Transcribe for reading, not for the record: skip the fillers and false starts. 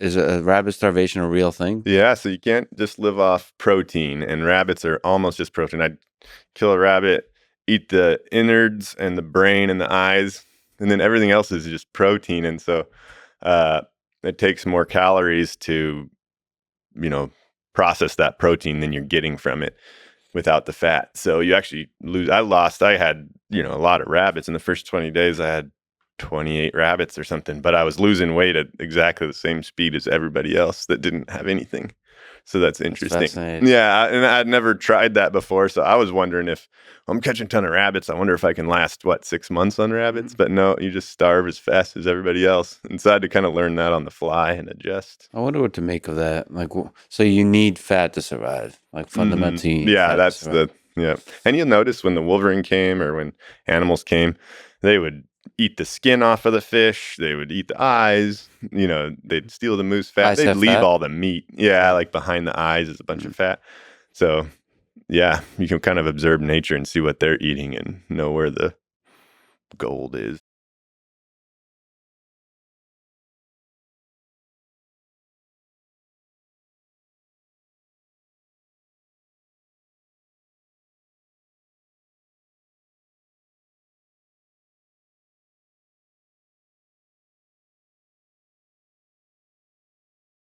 Is a rabbit starvation a real thing? Yeah, so you can't just live off protein, and rabbits are almost just protein. I'd kill a rabbit, eat the innards and the brain and the eyes, and then everything else is just protein. And so uh, it takes more calories to, you know, process that protein than you're getting from it without the fat. So you actually lose. I had, a lot of rabbits in the first 20 days. I had 28 rabbits or something, but I was losing weight at exactly the same speed as everybody else that didn't have anything. So that's That's interesting. fascinating. Yeah, and I'd never tried that before, so I was wondering if I'm catching a ton of rabbits. I wonder if I can last 6 months on rabbits. But no, you just starve as fast as everybody else. And so I had to kind of learn that on the fly and adjust. I wonder what to make of that. Like, so you need fat to survive. Like, fundamentally, you need Yeah, fat to that's survive. yeah. And you'll notice when the wolverine came or when animals came, they would eat the skin off of the fish. They would eat the eyes. They'd steal the moose fat. Eyes They'd have leave fat? all the meat. Yeah, Mm, like behind the eyes is a bunch of mm. fat. So yeah, you can kind of observe nature and see what they're eating and know where the gold is.